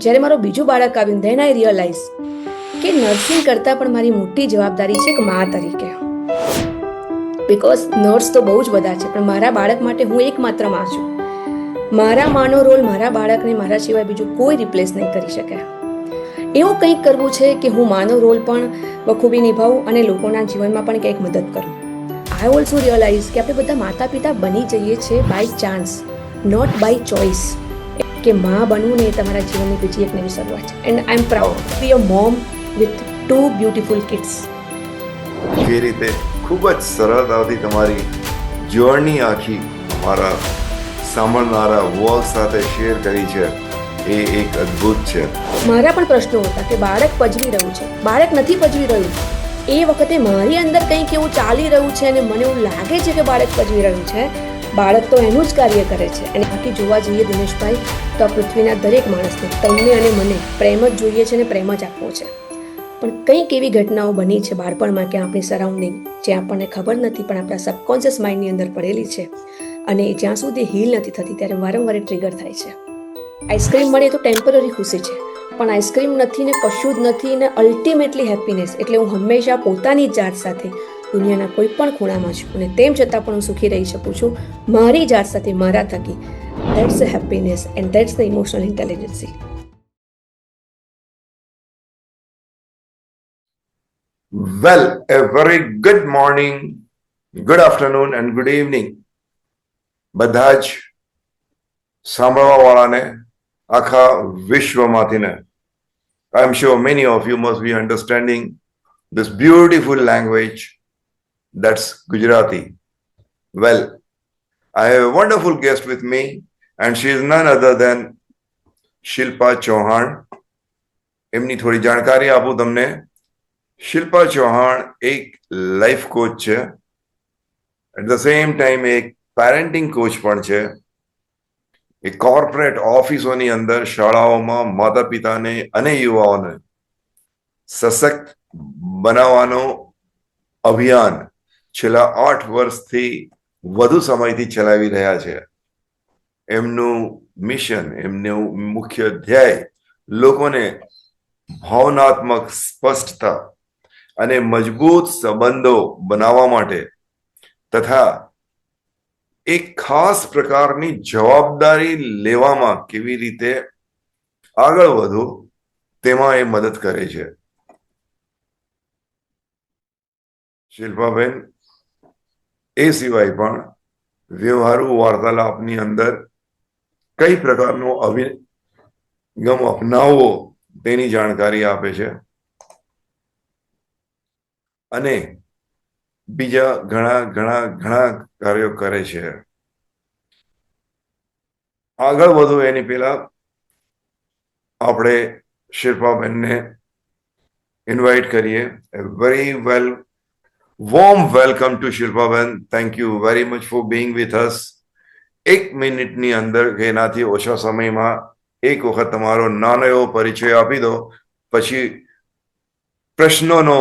જ્યારે મારો બીજું બાળક આવ્યું ધેન આઈ રિયલાઇઝ કે નર્સિંગ કરતાં પણ મારી મોટી જવાબદારી છે એક મા તરીકે. બિકોઝ નર્સ તો બહુ જ બધા છે, પણ મારા બાળક માટે હું એકમાત્ર મા છું. મારા માનો રોલ મારા બાળકને મારા સિવાય બીજું કોઈ રિપ્લેસ નહીં કરી શકે. એવું કંઈક કરવું છે કે હું માનો રોલ પણ બખૂબી નિભાવું અને લોકોના જીવનમાં પણ કંઈક મદદ કરું. આઈ ઓલ્સો રિયલાઇઝ કે આપણે બધા માતા પિતા બની જઈએ છીએ by chance, not by choice. કે મા બનવું ને એ તમારા જીવનની બીજી એક નવી શરૂઆત છે. And I am proud to be a mom with 2 beautiful kids. જે રીતે ખૂબ જ સરળતાથી તમારી જર્ની આખી અમારા સાંભળનારા વર્ગ સાથે શેર કરી છે, એ એક અદ્ભુત છે. મારા પણ પ્રશ્નો હતા કે બાળક પજવી રહ્યું છે, બાળક નથી પજવી રહ્યું. એ વખતે મારી અંદર કંઈક એવું ચાલી રહ્યું છે અને મને એવું લાગે છે કે બાળક પજવી રહ્યું છે. બાળક તો એનું જ કાર્ય કરે છે. અને બાકી જોવા જઈએ દિનેશભાઈ, તો આ પૃથ્વીના દરેક માણસને, તમને અને મને પ્રેમ જ જોઈએ છે અને પ્રેમ જ આપવો છે. પણ કંઈક એવી ઘટનાઓ બની છે બાળપણમાં કે આપણી સરાઉન્ડિંગ જે આપણને ખબર નથી પણ આપણા સબકોન્શિયસ માઇન્ડની અંદર પડેલી છે, અને જ્યાં સુધી હીલ નથી થતી ત્યારે વારંવાર ટ્રિગર થાય છે. આઈસ્ક્રીમ મળે તો ટેમ્પરરી ખુશી છે, પણ આઈસ્ક્રીમ નથી ને કશું જ નથી ને અલ્ટિમેટલી હેપીનેસ. એટલે હું હંમેશા પોતાની જાત સાથે દુનિયાના કોઈ પણ ખૂણામાં છું અને તેમ છતાં પણ હું સુખી રહી શકું છું મારી જાત સાથે, મારા થકી. That's the happiness and that's the emotional intelligence. Well, a very good morning, good afternoon and good evening. બધા જ સાંભળવાવાળાને આખા વિશ્વમાંથીને I am sure many of you must be understanding this beautiful language, that's Gujarati. Well, I have a wonderful guest with me and she is none other than Shilpa Chauhan. એમની થોડી જાણકારી આપું તમને. શિલ્પા ચૌહાણ એક life coach છે, at the same time એક parenting coach પણ છે. એ કોર્પોરેટ ઓફિસોની અંદર શાળાઓમાં માતા પિતાને અને યુવાઓને સશક્ત બનાવવાનો અભિયાન છેલ્લા 8 વર્ષથી વધુ સમયથી ચલાવી રહ્યા છે. એમનું મિશન, એમનું મુખ્ય ધ્યેય લોકોને ભાવનાત્મક સ્પષ્ટતા અને મજબૂત સંબંધો બનાવવા માટે તથા એક ખાસ પ્રકારની જવાબદારી લેવામાં કેવી રીતે આગળ વધવું તેમાં એ મદદ કરે છે. શિલ્પાબેન એ સિવાય પણ વ્યવહારુ વાર્તાલાપની અંદર કઈ પ્રકારનો અભિગમ અપનાવવો તેની જાણકારી આપે છે અને બીજા ઘણા ઘણા ઘણા કાર્યો કરે છે. આગળ વધુ એની પહેલા આપણે શિલ્પાબેનને ઇન્વાઇટ કરીએ. Very warm welcome to Shilpaben. Thank you very much for being with us. 1 મિનિટની અંદર કે એનાથી ઓછા સમયમાં એક વખત તમારો નાનો એવો પરિચય આપી દો, પછી પ્રશ્નોનો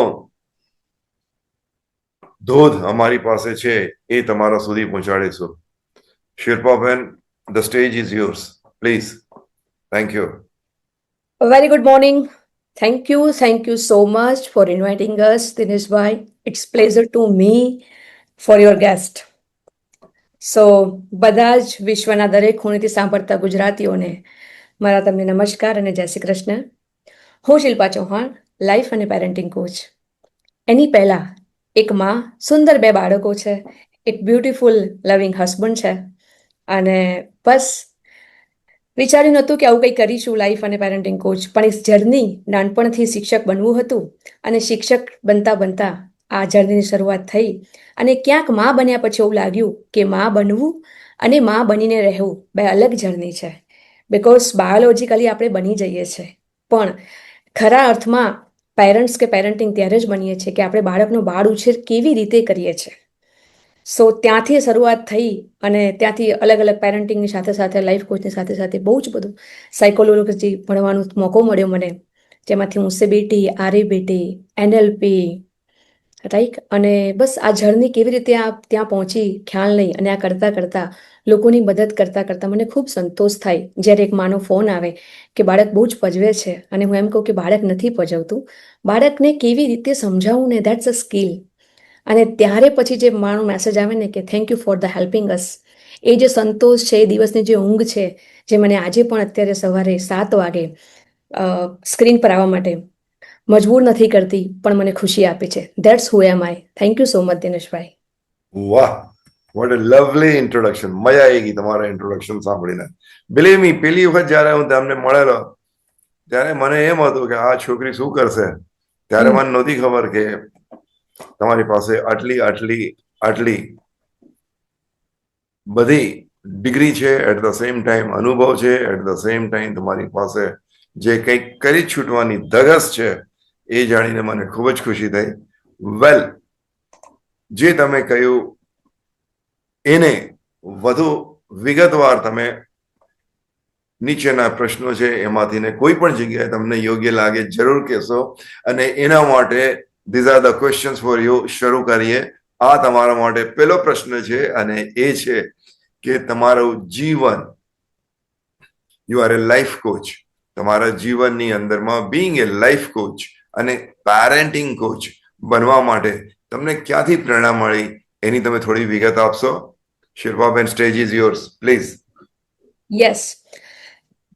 ધોધ અમારી પાસે છે એ તમારા સુધી પહોંચાડીશું. Shilpaben, the stage is yours. Please. Thank you. Very good morning. Thank you so much for inviting us, Dineshbhai. It's pleasure to me for your guest. So, બધા જ વિશ્વના દરેક ખૂણેથી સાંભળતા ગુજરાતીઓને મારા તમને નમસ્કાર અને જય શ્રી કૃષ્ણ. હું શિલ્પા ચૌહાણ, લાઈફ અને પેરેન્ટિંગ કોચ. એની પહેલા એક માં, સુંદર 2 બાળકો છે, એક બ્યુટીફુલ લવિંગ હસબન્ડ છે, અને બસ વિચાર્યું નહોતું કે આવું કંઈ કરીશું લાઈફ અને પેરેન્ટિંગ કોચ. પણ એ જર્ની નાનપણથી શિક્ષક બનવું હતું અને શિક્ષક બનતા બનતા આ જર્નીની શરૂઆત થઈ. અને ક્યાંક માં બન્યા પછી એવું લાગ્યું કે માં બનવું અને માં બનીને રહેવું 2 અલગ જર્ની છે. બિકોઝ બાયોલોજીકલી આપણે બની જઈએ છીએ, પણ ખરા અર્થમાં પેરેન્ટ્સ કે પેરેન્ટિંગ ત્યારે જ બનીએ છીએ કે આપણે બાળકનો બાળ ઉછેર કેવી રીતે કરીએ છીએ. સો ત્યાંથી શરૂઆત થઈ અને ત્યાંથી અલગ અલગ પેરેન્ટિંગની સાથે સાથે લાઈફ કોચની સાથે સાથે બહુ જ બધું સાયકોલોજી ભણવાનો મોકો મળ્યો મને, જેમાંથી હું સીબીટી, આરઈબીટી, NLP, રાઈટ. અને બસ આ જર્ની કેવી રીતે ત્યાં પહોંચી ખ્યાલ નહીં, અને આ કરતાં કરતાં લોકોની મદદ કરતાં કરતાં મને ખૂબ સંતોષ થાય જ્યારે એક માનો ફોન આવે કે બાળક બહુ જ પજવે છે, અને હું એમ કહું કે બાળક નથી પજવતું, બાળકને કેવી રીતે સમજાવવું ને, દેટ્સ અ સ્કિલ. અને ત્યારે પછી જે મારો મેસેજ આવે ને કે thank you for the helping us, એ જે સંતોષ છે, એ દિવસની જે ઊંઘ છે, જે મને આજે પણ અત્યારે સવારે 7 વાગે સ્ક્રીન પર આવવા માટે મજબૂર નથી કરતી, પણ મને ખુશી આપે છે. That's who am I. Thank you so much Dineshbhai. વાહ, વોટ અ લવલી ઇન્ટ્રોડક્શન. મજા આવી ગઈ તમારા ઇન્ટ્રોડક્શન સાંભળીને. બિલીવ મી, પેલી વખત જ્યારે હું તમને મળેલો ત્યારે મને એમ હતું કે આ છોકરી શું કરશે. ત્યારે મને નહોતી ખબર કે તમારી પાસે આટલી આટલી આટલી બધી ડિગ્રી છે, એટ ધ સેમ ટાઈમ અનુભવ છે, એટ ધ સેમ ટાઈમ તમારી પાસે જે કંઈક કરી છૂટવાની ધગસ છે, એ જાણીને મને ખૂબ જ ખુશી થઈ. વેલ, જે તમે કહ્યું એને વધુ વિગતવાર તમે નીચેના પ્રશ્નો છે એમાંથી ને કોઈ પણ જગ્યાએ તમને યોગ્ય લાગે જરૂર કહેશો, અને એના માટે these are the questions for you. શરૂ કરીએ. આ તમારા માટે પહેલો પ્રશ્ન છે, અને એ છે કે તમારું જીવન, you are A life coach. તમારા જીવનની અંદરમાં બીંગ એ લાઈફ કોચ અને પેરેન્ટિંગ કોચ બનવા માટે તમને ક્યાંથી પ્રેરણા મળી, એની તમે થોડી વિગત આપશો? Shilpaben, stage is yours, please. Yes.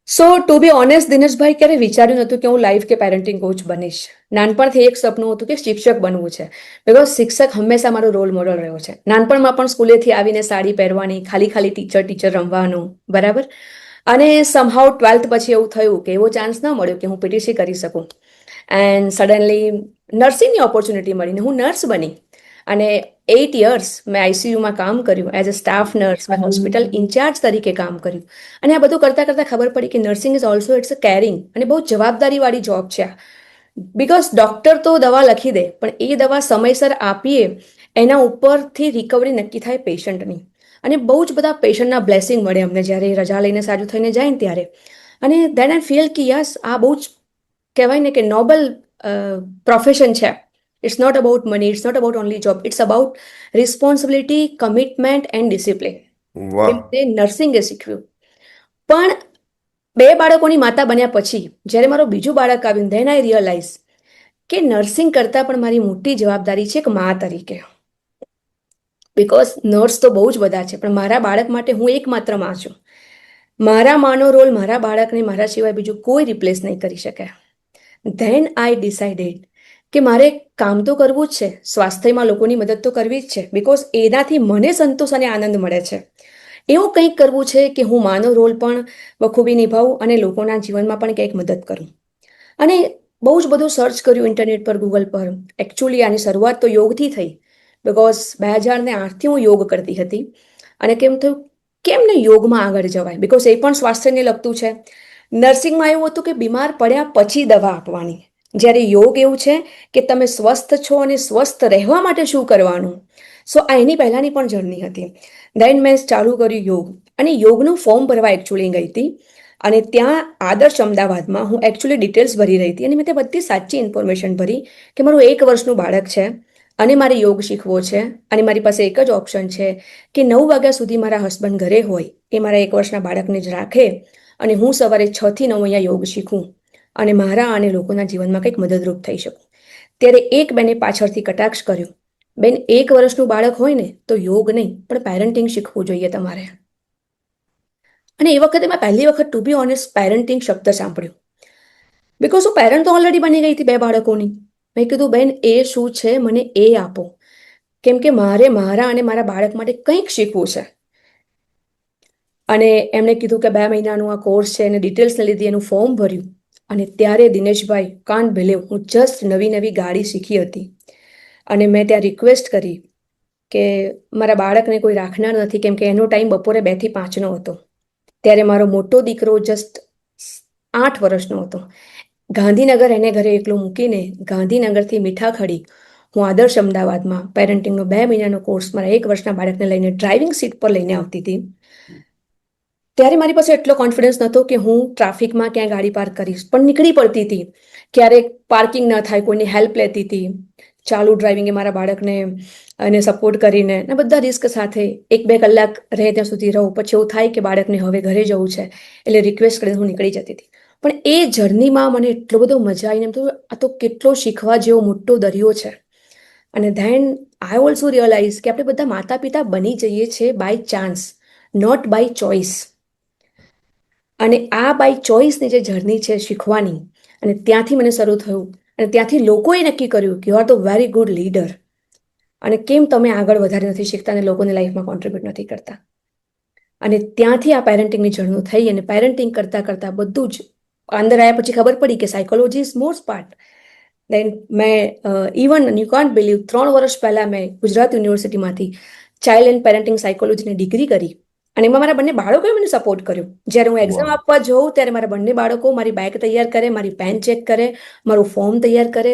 So to be honest Dineshbhai, ક્યારે વિચાર્યું નહોતું કે હું લાઈફ કે પેરેન્ટિંગ કોચ બનીશ. નાનપણથી એક સપનું હતું કે શિક્ષક બનવું છે, બિકોઝ શિક્ષક હંમેશા મારો રોલ મોડલ રહ્યો છે. નાનપણમાં પણ સ્કૂલેથી આવીને સાડી પહેરવાની, ખાલી ખાલી ટીચર રમવાનું, બરાબર. અને સમહાઉ 12th પછી એવું થયું કે એવો ચાન્સ ન મળ્યો કે હું પીટીસી કરી શકું, એન્ડ સડનલી નર્સિંગની ઓપોર્ચ્યુનિટી મળીને હું નર્સ બની. અને 8 years મેં આઈસીયુમાં કામ કર્યું, એઝ અ સ્ટાફ નર્સ, મેં હોસ્પિટલ ઇન્ચાર્જ તરીકે કામ કર્યું. અને આ બધું કરતાં કરતાં ખબર પડી કે nursing is also it's a caring અને બહુ જવાબદારીવાળી જોબ છે આ. બિકોઝ ડૉક્ટર તો દવા લખી દે, પણ એ દવા સમયસર આપીએ એના ઉપરથી રિકવરી નક્કી થાય પેશન્ટની. અને બહુ જ બધા પેશન્ટના બ્લેસિંગ મળે અમને જ્યારે એ રજા લઈને સાજું થઈને જાય ને ત્યારે. અને દેન આઈ ફીલ કે યસ, આ બહુ જ કહેવાય ને કે નોબલ પ્રોફેશન છે. It's not about money, it's not about only job, it's about responsibility, commitment and discipline. વાહ. તે નર્સિંગે શીખવ્યું. પણ 2 બાળકોની માતા બન્યા પછી જ્યારે મારું બીજું બાળક આવ્યું, ધેન આઈ રિયલાઇઝ કે નર્સિંગ કરતાં પણ મારી મોટી જવાબદારી છે એક મા તરીકે. બિકોઝ નર્સ તો બહુ જ બધા છે, પણ મારા બાળક માટે હું એકમાત્ર માં છું. મારા માનો રોલ મારા બાળકને મારા સિવાય બીજું કોઈ રિપ્લેસ નહીં કરી શકે. ધેન આઈ ડિસાઇડેડ કે મારે કામ તો કરવું જ છે, સ્વાસ્થ્યમાં લોકોની મદદ તો કરવી જ છે, બિકોઝ એનાથી મને સંતોષ અને આનંદ મળે છે. એવું કંઈક કરવું છે કે હું માનો રોલ પણ બખૂબી નિભાવું અને લોકોના જીવનમાં પણ કંઈક મદદ કરું. અને બહુ જ બધું સર્ચ કર્યું ઇન્ટરનેટ પર, ગૂગલ પર. એકચ્યુઅલી આની શરૂઆત તો યોગથી થઈ, બિકોઝ 2008થી હું યોગ કરતી હતી. અને કેમ થયું, કેમ ને યોગમાં આગળ જવાય, બિકોઝ એ પણ સ્વાસ્થ્યને લગતું છે. નર્સિંગમાં એવું હતું કે બીમાર પડ્યા પછી દવા આપવાની, જ્યારે યોગ એવું છે કે તમે સ્વસ્થ છો અને સ્વસ્થ રહેવા માટે શું કરવાનું. સો આ એની પહેલાંની પણ જર્ની હતી. દેન મેં ચાલુ કર્યું યોગ, અને યોગનું ફોર્મ ભરવા એકચ્યુઅલી ગઈ હતી. અને ત્યાં આદર્શ અમદાવાદમાં હું એકચ્યુઅલી ડિટેલ્સ ભરી રહી હતી, અને મેં તે બધી સાચી ઇન્ફોર્મેશન ભરી કે મારું 1 વર્ષનું બાળક છે અને મારે યોગ શીખવો છે, અને મારી પાસે એક જ ઓપ્શન છે કે 9 વાગ્યા સુધી મારા હસબન્ડ ઘરે હોય, એ મારા 1 વર્ષના બાળકને જ રાખે, અને હું સવારે 6 થી 9 અહીંયા યોગ શીખું અને મારા અને લોકોના જીવનમાં કંઈક મદદરૂપ થઈ શકું. ત્યારે એક બેને પાછળથી કટાક્ષ કર્યો, બેન 1 વર્ષનું બાળક હોય ને તો યોગ નહીં પણ પેરેન્ટિંગ શીખવું જોઈએ તમારે. અને એ વખતે મેં પહેલી વખત ટુ બી ઓનેસ્ટ પેરેન્ટિંગ શબ્દ સાંભળ્યો, બિકોઝ હું પેરેન્ટ તો ઓલરેડી બની ગઈ હતી 2 બાળકોની. મેં કીધું બેન એ શું છે, મને એ આપો, કેમ કે મારે મારા અને મારા બાળક માટે કંઈક શીખવું છે. અને એમણે કીધું કે 2 મહિનાનું આ કોર્સ છે, અને ડિટેલ્સને લીધી એનું ફોર્મ ભર્યું. અને ત્યારે દિનેશભાઈ, કાન્ટ બિલીવ, હું જસ્ટ નવી ગાડી શીખી હતી, અને મેં ત્યાં રિક્વેસ્ટ કરી કે મારા બાળકને કોઈ રાખનાર નથી, કેમ કે એનો ટાઈમ બપોરે 2 થી 5નો હતો. ત્યારે મારો મોટો દીકરો જસ્ટ 8 વર્ષનો હતો. ગાંધીનગર એને ઘરે એકલો મૂકીને ગાંધીનગરથી મીઠાખડી હું આદર્શ અમદાવાદમાં પેરેન્ટિંગનો 2 મહિનાનો કોર્સ મારા 1 વર્ષના બાળકને લઈને ડ્રાઇવિંગ સીટ પર લઈને આવતી હતી. ત્યારે મારી પાસે એટલો કોન્ફિડન્સ નહોતો કે હું ટ્રાફિકમાં ક્યાંય ગાડી પાર્ક કરીશ, પણ નીકળી પડતી હતી. ક્યારેક પાર્કિંગ ન થાય, કોઈની હેલ્પ લેતી હતી. ચાલુ ડ્રાઇવિંગે મારા બાળકને અને સપોર્ટ કરીને ને બધા રિસ્ક સાથે 1-2 કલાક રહે ત્યાં સુધી રહું. પછી એવું થાય કે બાળકને હવે ઘરે જવું છે એટલે રિક્વેસ્ટ કરીને હું નીકળી જતી હતી. પણ એ જર્નીમાં મને એટલો બધો મજા આવીને એમ થયું આ તો કેટલો શીખવા જેવો મોટો દરિયો છે. અને ધેન આઈ ઓલ્સો રિયલાઇઝ કે આપણે બધા માતા પિતા બની જઈએ છીએ by chance, not by choice. અને આ બાય ચોઇસની જે જર્ની છે શીખવાની, અને ત્યાંથી મને શરૂ થયું. અને ત્યાંથી લોકોએ નક્કી કર્યું કે યુ આર તો વેરી ગુડ લીડર. અને કેમ તમે આગળ વધારે નથી શીખતા અને લોકોની લાઈફમાં કોન્ટ્રીબ્યુટ નથી કરતા. અને ત્યાંથી આ પેરેન્ટિંગની જર્ની થઈ. અને પેરેન્ટિંગ કરતાં કરતાં બધું જ અંદર આવ્યા પછી ખબર પડી કે psychology is most part. Then મેં ઇવન યુ કાન્ટ બિલીવ 3 વર્ષ પહેલાં મેં ગુજરાત યુનિવર્સિટીમાંથી ચાઇલ્ડ એન્ડ પેરેન્ટિંગ સાયકોલોજીની ડિગ્રી કરી. અને એમાં મારા બંને બાળકોએ મને સપોર્ટ કર્યો. જ્યારે હું એક્ઝામ Wow. આપવા જઉં ત્યારે મારા બંને બાળકો મારી બેગ તૈયાર કરે, મારી પેન ચેક કરે, મારું ફોર્મ તૈયાર કરે.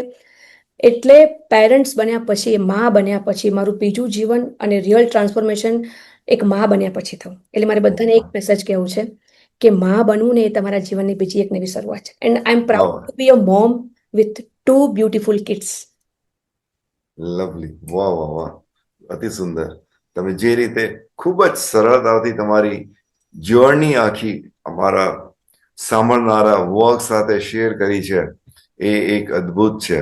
એટલે પેરેન્ટ્સ બન્યા પછી, મા બન્યા પછી મારું બીજું જીવન અને રિયલ ટ્રાન્સફોર્મેશન એક મા બન્યા પછી થયું. એટલે મારે બધાને એક મેસેજ કહેવું છે કે મા બનવું ને એ તમારા જીવનની બીજી એક નવી શરૂઆત છે. And I am proud Wow. To be a mom with 2 beautiful kids. Lovely. વાહ વાહ વાહ, અતિ સુંદર. તમે જે રીતે ખૂબ જ સરળતાથી તમારી જર્ની આખી અમારા સાંભળનારા વર્ગ સાથે શેર કરી છે એ એક અદ્ભુત છે.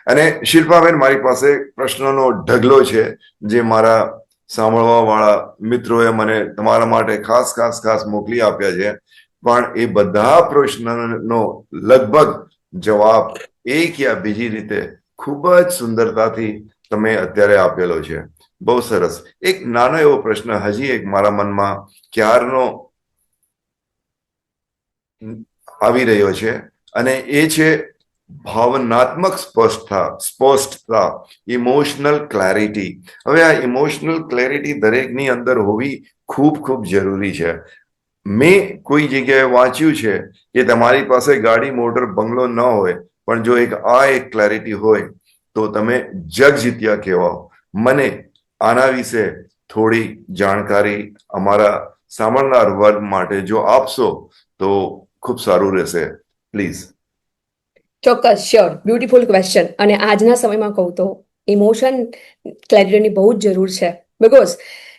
અને શિલ્પાબેન, મારી પાસે પ્રશ્નોનો ઢગલો છે જે મારા સાંભળવા વાળા મિત્રોએ મને તમારા માટે ખાસ ખાસ ખાસ મોકલી આપ્યા છે. પણ એ બધા પ્રશ્નનો લગભગ જવાબ એક યા બીજી રીતે ખૂબ જ સુંદરતાથી તમે અત્યારે આપેલો છે. બહુ સરસ. એક નાનો એવો પ્રશ્ન હજી એક મારા મનમાં ક્યારનો આવી રહ્યો છે, અને એ છે ભાવનાત્મક સ્પષ્ટતા, ઇમોશનલ ક્લેરિટી. હવે આ ઇમોશનલ ક્લેરિટી દરેકની અંદર હોવી ખૂબ ખૂબ જરૂરી છે. મેં કોઈ જગ્યાએ વાંચ્યું છે કે તમારી પાસે ગાડી, મોટર, બંગલો ન હોય, પણ જો એક ક્લેરિટી હોય તો તમે જગ જીત્યા કહેવાઓ. મને આના વિશે થોડી જાણકારી અમારા સાંભળનાર વર્ગ માટે જો આપશો તો ખૂબ સારું રહેશે, પ્લીઝ. ચોક્કસ, શ્યોર, બ્યુટીફુલ ક્વેશ્ચન. અને આજના સમયમાં કહું તો ઇમોશન ક્લેરિટીની બહુ જ જરૂર છે. બિકોઝ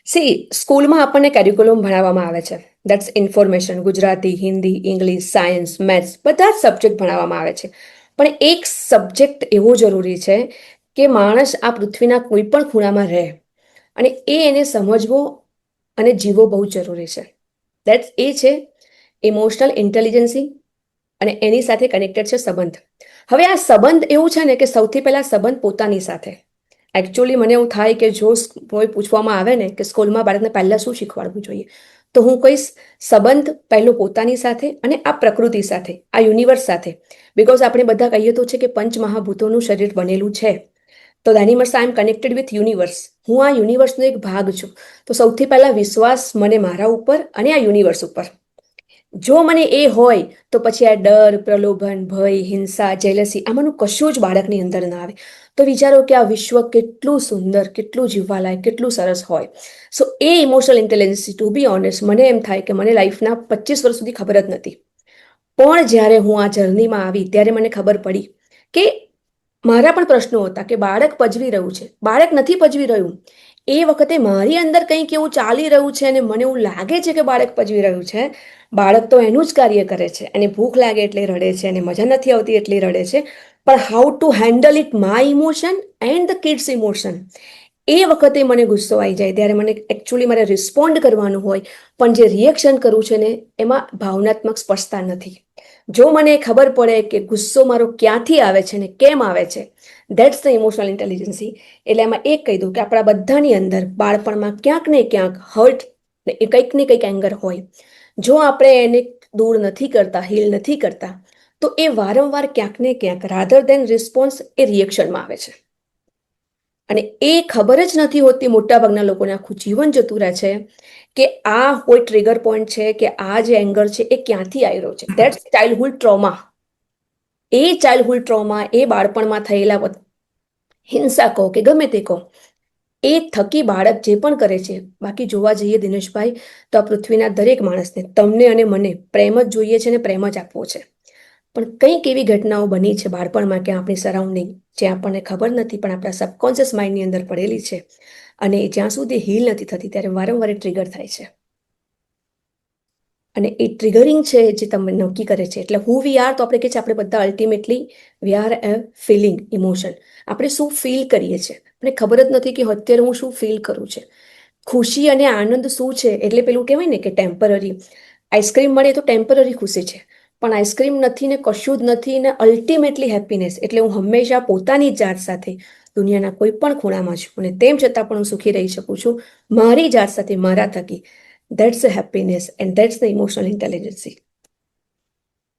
સી, સ્કૂલમાં આપણને કેરિક્યુલમ ભણાવવામાં આવે છે. That's information, Gujarati, Hindi, English, science, maths, બધા જ સબ્જેક્ટ ભણાવવામાં આવે છે. પણ એક સબ્જેક્ટ એવો જરૂરી છે કે માણસ આ પૃથ્વીના કોઈ પણ ખૂણામાં રહે અને એને સમજવો અને જીવવો બહુ જ જરૂરી છે. દેટ્સ એ છે ઇમોશનલ ઇન્ટેલિજન્સી. અને એની સાથે કનેક્ટેડ છે સંબંધ. હવે આ સંબંધ એવું છે ને કે સૌથી પહેલા સંબંધ પોતાની સાથે. એકચ્યુઅલી મને એવું થાય કે જો કોઈ પૂછવામાં આવે ને કે સ્કૂલમાં બાળકને પહેલા શું શીખવાડવું જોઈએ, તો હું કહીશ સંબંધ પહેલો પોતાની સાથે અને આ પ્રકૃતિ સાથે, આ યુનિવર્સ સાથે. બિકોઝ આપણે બધા કહીએ તો છે કે પંચમહાભૂતોનું શરીર બનેલું છે. તો એની મસ આઈ એમ કનેક્ટેડ વિથ યુનિવર્સ. હું આ યુનિવર્સનો એક ભાગ છું. તો સૌથી પહેલા વિશ્વાસ મને મારા ઉપર અને આ યુનિવર્સ ઉપર. જો મને એ હોય તો પછી આ ડર, પ્રલોભન, ભય, હિંસા, જેલસી આમાંનું કશું જ બાળકની અંદર ના આવે. તો વિચારો કે આ વિશ્વ કેટલું સુંદર, કેટલું જીવવાલાયક, કેટલું સરસ હોય. સો એ emotional intelligence, to be honest, મને એમ થાય કે મને લાઈફના 25 વર્ષ સુધી ખબર જ નથી. પણ જ્યારે હું આ જર્નીમાં આવી ત્યારે મને ખબર પડી કે મારા પણ પ્રશ્નો હતા કે બાળક પજવી રહ્યું છે, બાળક નથી પજવી રહ્યું. એ વખતે મારી અંદર કંઈક એવું ચાલી રહ્યું છે અને મને એવું લાગે છે કે બાળક પજવી રહ્યું છે. બાળક તો એનું જ કાર્ય કરે છે, એને ભૂખ લાગે એટલે રડે છે, એને મજા નથી આવતી એટલે રડે છે. પણ how to handle it my emotion and the kids emotion, એ વખતે મને ગુસ્સો આવી જાય. ત્યારે મને એકચ્યુઅલી મારે રિસ્પોન્ડ કરવાનું હોય, પણ જે રિએક્શન કરવું છે ને એમાં ભાવનાત્મક સ્પષ્ટતા નથી. જો મને ખબર પડે કે ગુસ્સો મારો ક્યાંથી આવે છે ને કેમ આવે છે, દેટ્સ ધ ઇમોશનલ ઇન્ટેલિજન્સી. એટલે એમાં એક કહી દઉં કે આપણા બધાની અંદર બાળપણમાં ક્યાંક ને ક્યાંક હર્ટ એ કંઈક ને કંઈક એંગર હોય. જો આપણે એને દૂર નથી કરતા, હીલ નથી કરતા, તો એ વારંવાર ક્યાંક ને ક્યાંક રાધર દેન રિસ્પોન્સ એ રિએક્શનમાં આવે છે. અને એ ખબર જ નથી હોતી મોટાભાગના લોકોને, આખું જીવન જતું રહે છે કે આ કોઈ ટ્રિગર પોઈન્ટ છે કે આ જે એંગર છે એ ક્યાંથી આવી રહ્યો છે. That's childhood trauma. એ ચાઇલ્ડહુડ ટ્રોમા, એ બાળપણમાં થયેલા હિંસા કહો કે ગમે તે કહો, એ થકી બાળક જે પણ કરે છે. બાકી જોવા જઈએ દિનેશભાઈ, તો આ પૃથ્વીના દરેક માણસને, તમને અને મને પ્રેમ જ જોઈએ છે ને પ્રેમ જ આપવો છે. પણ કંઈક એવી ઘટનાઓ બની છે બાળપણમાં કે આપણી સરાઉન્ડિંગ જે આપણને ખબર નથી પણ આપણા સબકોન્શિયસ માઇન્ડની અંદર પડેલી છે અને એ જ્યાં સુધી હીલ નથી થતી ત્યારે વારંવાર ટ્રિગર થાય છે. અને એ ટ્રિગરિંગ છે જે તમને નક્કી કરે છે. એટલે હુ વી આર તો આપણે કે છે આપણે બધા ultimately we are a feeling emotion. આપણે શું ફીલ કરીએ છીએ મને ખબર જ નથી કે અત્યારે હું શું ફીલ કરું છે. ખુશી અને આનંદ શું છે એટલે પેલું કહેવાય ને કે ટેમ્પરરી આઈસ્ક્રીમ મળે તો ટેમ્પરરી ખુશી છે પણ આઈસ્ક્રીમ નથી ને કશું જ નથી ને અલ્ટિમેટલી હેપીનેસ. એટલે હું હંમેશા પોતાની જાત સાથે દુનિયાના કોઈ પણ ખૂણામાં છું અને તેમ છતાં પણ હું સુખી રહી શકું છું મારી જાત સાથે મારા થકી. That's the happiness and that's the emotional intelligence.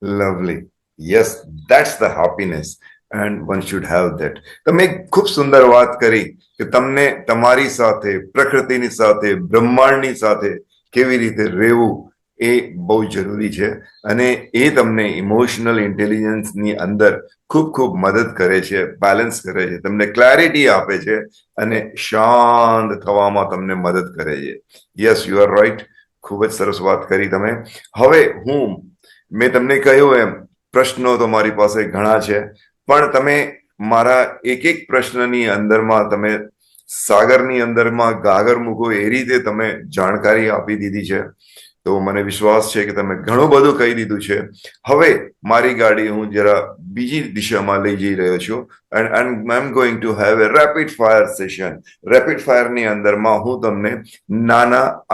Lovely. Yes, that's the happiness and one should have that. તમે ખૂબ સુંદર વાત કરી કે તમને તમારી સાથે પ્રકૃતિની સાથે બ્રહ્માંડની સાથે કેવી રીતે રહેવું એ બહુ જરૂરી છે અને એ તમને ઇમોશનલ ઇન્ટેલિજન્સની અંદર ખૂબ ખૂબ મદદ કરે છે, બેલેન્સ કરે છે, તમને ક્લેરિટી આપે છે અને શાંત થવામાં તમને મદદ કરે છે. Yes, you are right. ખૂબ જ સરસ વાત કરી તમે. હવે મેં તમને કહ્યું એમ પ્રશ્નો તો મારી પાસે ઘણા છે પણ તમે મારા એક એક પ્રશ્નની અંદરમાં તમે સાગરની અંદરમાં ગાગર મૂકો એ રીતે તમે જાણકારી આપી દીધી છે તો મને વિશ્વાસ છે કે તમે ઘણું બધું કહી દીધું છે. હવે મારી ગાડી હું જરા બીજી દિશામાં લઈ જઈ રહ્યો છું and I'm going to have a rapid fire session. Rapid ફાયરની અંદરમાં હું તમને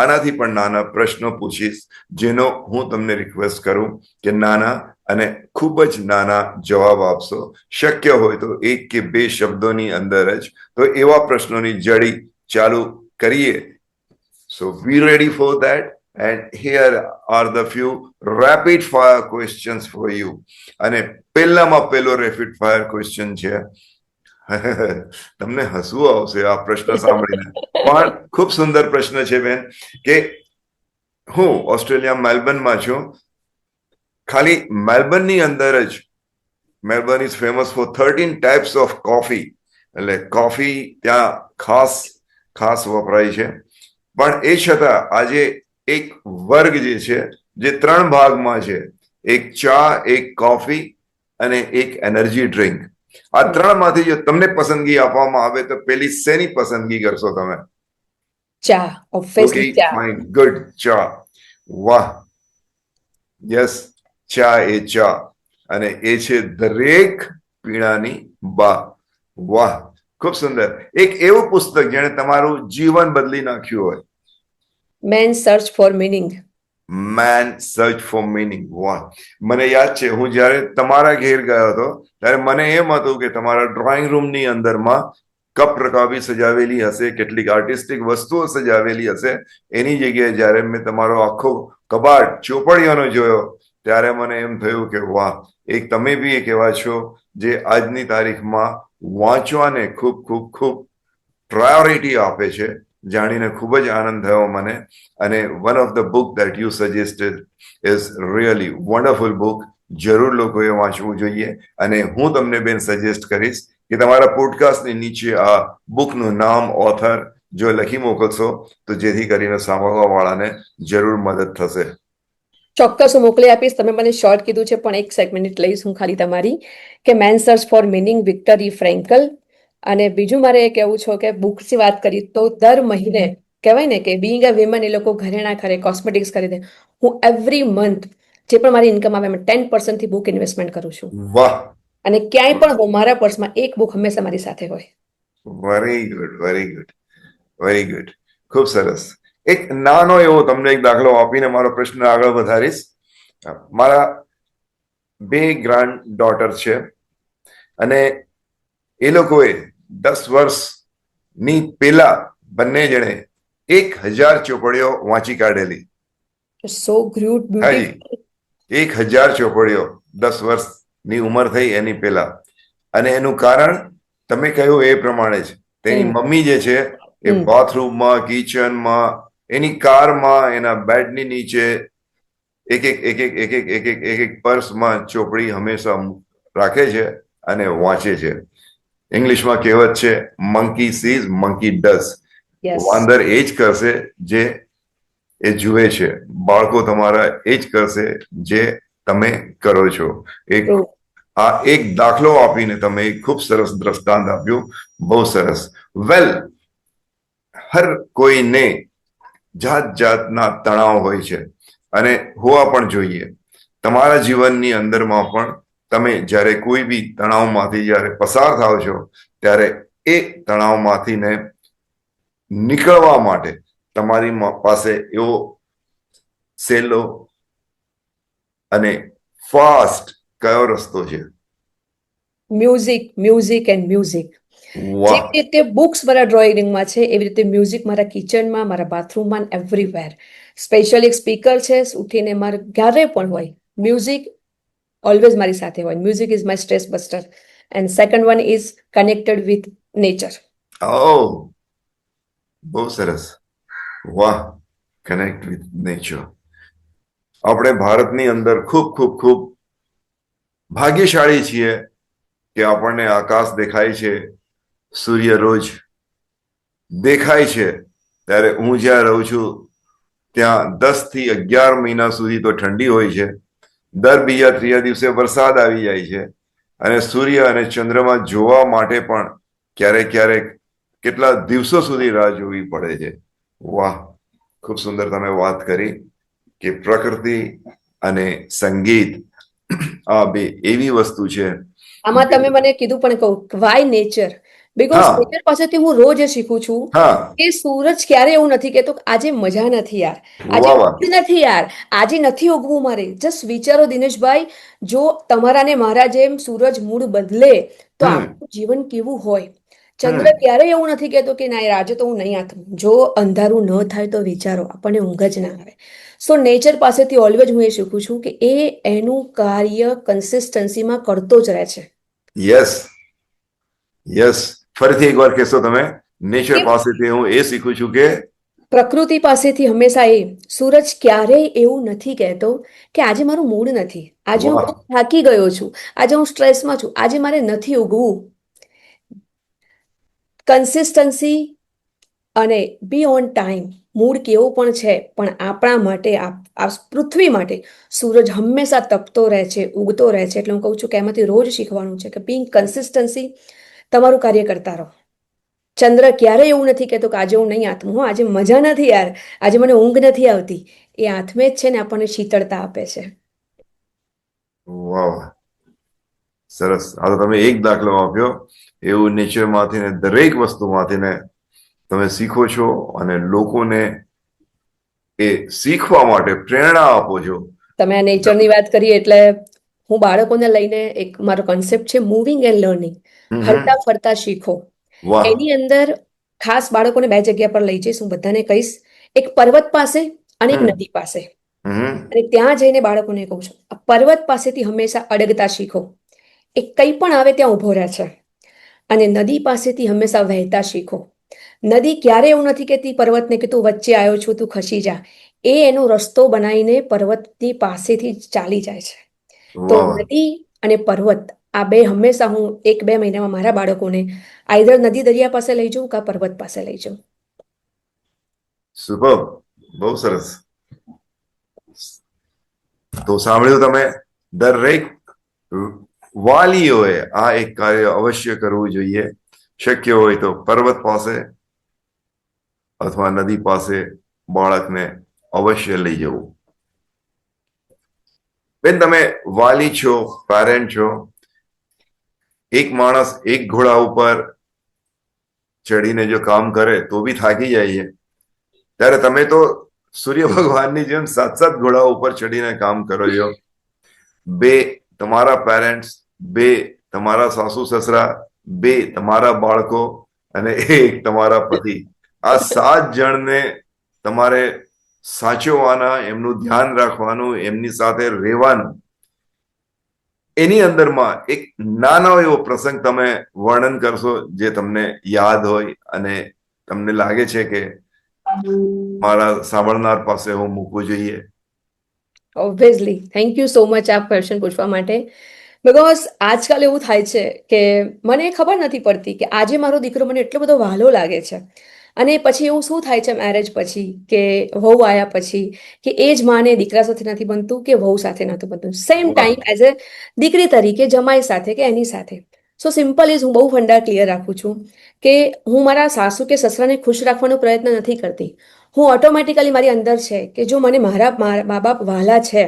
આનાથી પણ નાના પ્રશ્નો પૂછીશ જેનો હું તમને રિક્વેસ્ટ કરું કે નાના અને ખૂબ જ નાના જવાબ આપશો. શક્ય હોય તો 1 કે 2 શબ્દોની અંદર જ. તો એવા પ્રશ્નોની જડી ચાલુ કરીએ. So be ready for that. And here are the few rapid fire questions for you. અને પહેલામાં પહેલો રેપિડ ફાયર ક્વેશ્ચન છે. તમને હસવું આવશે આ પ્રશ્ન સાંભળીને પણ ખૂબ સુંદર પ્રશ્ન છે બેન કે હું ઓસ્ટ્રેલિયા મેલબર્નમાં છું. ખાલી મેલબર્નની અંદર જ Melbourne is famous for 13 types of coffee. એટલે કોફી ત્યાં ખાસ વપરાય છે પણ એ છતાં આજે એક વર્ગ જે છે જે 3 ભાગમાં છે. એક ચા, એક કોફી અને એક એનર્જી ડ્રિંક. આ 3 માંથી જો તમને પસંદગી આપવામાં આવે તો પેલી શેની પસંદગી કરશો તમે? ચા. ઓબ્વિયસલી ચા. Fine, good. ચા. વાહ. યસ, ચા એ ચા અને એ છે દરેક પીણાની બા. વાહ, ખૂબ સુંદર. એક એવું પુસ્તક જેણે તમારું જીવન બદલી નાખ્યું હોય. Man search for meaning. Man search for meaning. વાહ. મને યાદ છે હું જ્યારે તમારા ઘેર ગયો હતો ત્યારે મને એમ હતું કે તમારા ડ્રોઈંગ રૂમની અંદરમાં કપ રકાબી સજાવેલી હશે, કેટલીક આર્ટિસ્ટિક વસ્તુઓ સજાવેલી હશે. એની જગ્યાએ જ્યારે મેં તમારો આખો કબાટ ચોપડીઓનો જોયો ત્યારે મને એમ થયું કે વાહ, એક તમે બી એક એવા છો જે આજની તારીખમાં વાંચવાને ખૂબ પ્રાયોરિટી આપે છે. જાણીને ખૂબ જ આનંદ થયો મને. અને one of the book that you suggested is really wonderful book. જરૂર લોકોએ વાંચવું જોઈએ અને હું તમને બેન સજેસ્ટ કરીશ કે તમારા પોડકાસ્ટની નીચે આ બુકનું નામ, ઓથર જો લખી મોકલશો તો જેથી કરીને સાંભળવા વાળાને જરૂર મદદ થશે. ચોક્કસ હું મોકલી આપીશ. તમે મને શોર્ટ કીધું છે પણ 1 સેગમેન્ટ લઈશ હું ખાલી તમારી કે man search for meaning, Viktor E Frankl. અને બીજું મારે એ કહેવું છે કે બુક્સની વાત કરી તો દર મહિને કહેવાય ને કે બિંગ અ વિમન એ લોકો ઘરેણા ખરે કોસ્મેટિક્સ ખરીદે. હું એવરી મંથ જે પણ મારી ઇન્કમ આવે એમાં 10% થી બુક ઇન્વેસ્ટમેન્ટ કરું છું. વાહ. અને ક્યાંય પણ હું મારા પર્સમાં એક બુક હંમેશા મારી સાથે હોય. Very good, very good, very good. ખૂબ સરસ. એક નાનો એવો તમને એક દાખલો આપીને મારો પ્રશ્ન આગળ વધારીશ. મારા 2 ગ્રાન્ડ ડોટર છે અને એ લોકોએ 10 વર્ષની પહેલા બંને જણે 1000 ચોપડીઓ વાંચી કાઢેલી. સો ગ્રુડ બ્યુટીફુલ. 1000 ચોપડીઓ 10 વર્ષની ઉંમર થઈ એની પહેલા. અને એનું કારણ તમે કહ્યું એ પ્રમાણે જ તેની મમ્મી જે છે એ બાથરૂમમાં, કિચનમાં, એની કારમાં, એના બેડની નીચે એક પર્સમાં ચોપડી હંમેશા રાખે છે અને વાંચે છે. ઇંગ્લિશમાં કહેવત છે monkey seize monkey does. Vandar એ જ કરશે જે એ જુએ છે. બાળકો તમારા એ જ કરશે જે તમે કરો છો. એક True. આ એક દાખલો આપીને તમે એક ખૂબ સરસ દ્રષ્ટાંત આપ્યું. બહુ સરસ. વેલ, હર કોઈને જાત જાતના તણાવ હોય છે અને હોવા પણ જોઈએ. તમારા જીવનની અંદરમાં પણ તમે જ્યારે કોઈ બી તણાવમાંથી જ્યારે પસાર થાવ છો ત્યારે એ તણાવમાંથી ને નીકળવા માટે તમારી પાસે એવો સહેલો અને ફાસ્ટ કયો રસ્તો છે? Music, music and music. વાહ, જેવી રીતે બુક્સ મારા ડ્રોઈંગ રૂમમાં છે એવી રીતે મ્યુઝિક મારા કિચનમાં, મારા બાથરૂમમાં, એવરીવેર. સ્પેશિયલી એક સ્પીકર છે, ઉઠીને મારે ક્યારે પણ હોય મ્યુઝિક ઓલવેઝ મારી સાથે હોય. Music is my stress buster. And second one is connected with nature. Oh બહુ સરસ. વાહ, કનેક્ટ વિથ નેચર. આપણે ભારતની અંદર ખૂબ ખૂબ ખૂબ ભાગ્યશાળી છીએ કે આપણને આકાશ દેખાય છે, સૂર્ય રોજ દેખાય છે. ત્યારે હું જ્યાં રહું છું ત્યાં 10 થી 11 મહિના સુધી તો ઠંડી હોય છે. દર બીજા ત્રીજા દિવસે વરસાદ આવી જાય છે અને સૂર્ય અને ચંદ્રમા જોવા માટે પણ ક્યારેક ક્યારેક કેટલા દિવસો સુધી રાહ જોવી પડે છે. વાહ, ખૂબ સુંદર તમે વાત કરી કે પ્રકૃતિ અને સંગીત આ બે એવી વસ્તુ છે. આમાં તમે મને કીધું પણ કહું વાય નેચર, બીકોઝ હા નેચર પાસેથી હું રોજ એ શીખું છું હા, કે સૂરજ ક્યારે એવું નથી કહેતો કે આજે મજા નથી યાર, આજે વાહ વાહ, મૂડ નથી યાર, આજે નથી ઉગવું મારે. જસ્ટ વિચારો દિનેશભાઈ, જો તમારા ને મારા જેમ સૂરજ મૂડ બદલે તો હમ આપણું જીવન કેવું હોય. ચંદ્ર હમ ક્યારેય એવું નથી કહેતો કે ના યાર આજે તો હું નહીં આથમું. જો અંધારું ન થાય તો વિચારો, આપણને ઊંઘ જ ના આવે. સો નેચર પાસેથી ઓલવેઝ હું એ શીખું છું કે એ એનું કાર્ય કન્સિસ્ટન્સીમાં કરતો જ રહે છે. યસ યસ, ફરીથી એકવાર કહેશો તમે? નેચર કે પાસેથી હું એ શીખું છું કે પ્રકૃતિ પાસેથી હંમેશા એ સૂરજ ક્યારેય એવું નથી કહેતો કે આજે મારું મૂડ નથી, આજે હું વાહ, બહુ થાકી ગયો છું, આજે હું સ્ટ્રેસમાં છું, આજે મારે નથી ઉગવું. કન્સિસ્ટન્સી અને બી ઓન ટાઈમ. મૂડ કેવો પણ છે પણ આપણા માટે આ પૃથ્વી માટે સૂરજ હંમેશા તપતો રહે છે, ઉગતો રહે છે. એટલે હું કહું છું કે એમાંથી રોજ શીખવાનું છે કે બિંગ કન્સિસ્ટન્સી, તમારું કાર્ય કરતા રહો. ચંદ્ર ક્યારેય એવું નથી કહેતો કે આજે હું નહીં આથમું, આજે મજા નથી યાર, આજે મને ઊંઘ નથી આવતી. એ આથમે જ છે ને આપણને શીતળતા આપે છે. વાહ વાહ, સરસ. આ તો તમે એક દાખલો આપ્યો. એવું નેચરમાંથી ને દરેક વસ્તુમાંથી ને તમે શીખો છો અને લોકોને એ શીખવા માટે પ્રેરણા આપો છો. તમે આ નેચરની વાત કરી એટલે હું બાળકોને લઈને એક મારો કોન્સેપ્ટ છે મૂવિંગ એન્ડ લર્નિંગ, હમ, હરતા ફરતા શીખો. વાહ, એની અંદર ખાસ બાળકોને બે જગ્યા પર લઈ જઈશ, હું બધાને કહીશ. એક પર્વત પાસે અને એક હમ નદી પાસે. હમ, અને ત્યાં જઈને બાળકોને કહું છું આ પર્વત પાસેથી હંમેશા અડગતા શીખો. એ કંઈ પણ આવે ત્યાં ઊભો રહે છે. અને નદી પાસેથી હંમેશા વહેતા શીખો. નદી ક્યારે એવું નથી કહેતી પર્વતને કે તું વચ્ચે આવ્યો છું, તું ખસી જા. એ એનો રસ્તો બનાવીને પર્વતની પાસેથી ચાલી જાય છે. તો વાહ વાહ, નદી અને પર્વત આ બે હંમેશા હું 1-2 મહિનામાં મારા બાળકોને આઈધર નદી દરિયા પાસે લઈ જાઉં કાં પર્વત પાસે લઈ જાઉં. સુપર, બહુ સરસ. તો સાંભળ્યું તમે? દરેક વાલીઓએ આ એક કાર્ય અવશ્ય કરવું જોઈએ. શક્ય હોય તો પર્વત પાસે અથવા નદી પાસે બાળકને અવશ્ય લઈ જવું. બેન, તમે વાલી છો, પેરેન્ટ છો. એક માણસ એક ઘોડા ઉપર ચડીને જો કામ કરે તો બી થાકી જાય છે. ત્યારે તમે તો સૂર્ય ભગવાનની જેમ 7 ઘોડા ઉપર ચડીને કામ કરો છો. 2 તમારા પેરેન્ટ્સ, 2 તમારા સાસુ સસરા, 2 તમારા બાળકો અને 1 તમારા પતિ. આ 7 જણને તમારે સાચવવાના, એમનું ધ્યાન રાખવાનું, એમની સાથે રહેવાનું. એની અંદરમાં એક નાનો એવો પ્રસંગ તમે વર્ણન કરશો જે તમને યાદ હોય અને તમને લાગે છે કે મારા સાંભળનાર પાસે હું મૂકવું જોઈએ? Obviously, thank you so much આ ક્વેશ્ચન પૂછવા માટે. બિકોઝ આજકાલ એવું થાય છે કે મને ખબર નથી પડતી કે આજે મારો દીકરો મને એટલો બધો વહાલો લાગે છે અને પછી એવું શું થાય છે મેરેજ પછી કે વહુ આવ્યા પછી કે એ જ માને દીકરા સાથે નથી બનતું કે વહુ સાથે નથી બનતું, સેમ વાહ ટાઈમ એઝ એ દીકરી તરીકે જમાઈ સાથે કે એની સાથે. સો સિમ્પલ ઇઝ, હું બહુ ફંડા ક્લિયર રાખું છું કે હું મારા સાસુ કે સસરાને ખુશ રાખવાનો પ્રયત્ન નથી કરતી. હું ઓટોમેટિકલી મારી અંદર છે કે જો મને મારા મા બાપ વહાલા છે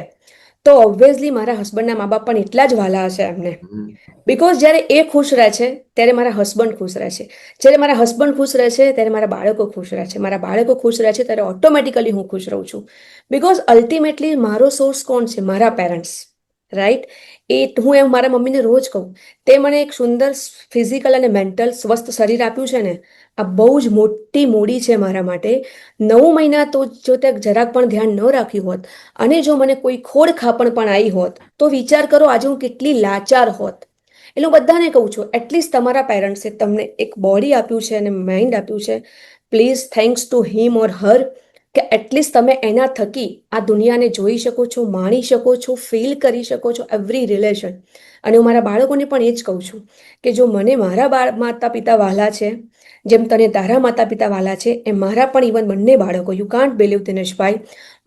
તો ઓબ્વિયસલી મારા હસબન્ડના મા બાપ પણ એટલા જ વહાલા હશે એમને. હમ. બિકોઝ જ્યારે એ ખુશ રહે છે ત્યારે મારા હસબન્ડ ખુશ રહે છે, જ્યારે મારા હસબન્ડ ખુશ રહે છે ત્યારે મારા બાળકો ખુશ રહે છે, મારા બાળકો ખુશ રહે છે ત્યારે ઓટોમેટિકલી હું ખુશ રહું છું. બિકોઝ અલ્ટિમેટલી મારો સોર્સ કોણ છે? મારા પેરેન્ટ્સ, રાઈટ? એ હું એમ મારા મમ્મીને રોજ કહું, તે મને એક સુંદર ફિઝિકલ અને મેન્ટલ સ્વસ્થ શરીર આપ્યું છે ને, આ બહુ જ મોટી મૂડી છે મારા માટે. 9 મહિના તો જો તે જરાક પણ ધ્યાન ન રાખ્યું હોત અને જો મને કોઈ ખોડ ખાપણ પણ આવી હોત તો વિચાર કરો આજે હું કેટલી લાચાર હોત. એટલે હું બધાને કહું છું, એટલીસ્ટ તમારા પેરેન્ટ્સે તમને એક બોડી આપ્યું છે અને માઇન્ડ આપ્યું છે, પ્લીઝ થેન્ક્સ ટુ હિમ ઓર હર, કે એટલીસ્ટ તમે એના થકી આ દુનિયાને જોઈ શકો છો, માણી શકો છો, ફીલ કરી શકો છો એવરી રિલેશન. અને હું મારા બાળકોને પણ એ જ કહું છું કે જો મને મારા માતા પિતા વહાલા છે, જેમ તને તારા માતા પિતા વહાલા છે, એ મારા પણ ઇવન બંને બાળકો, યુ કાન્ટ બિલીવ દિનેશભાઈ,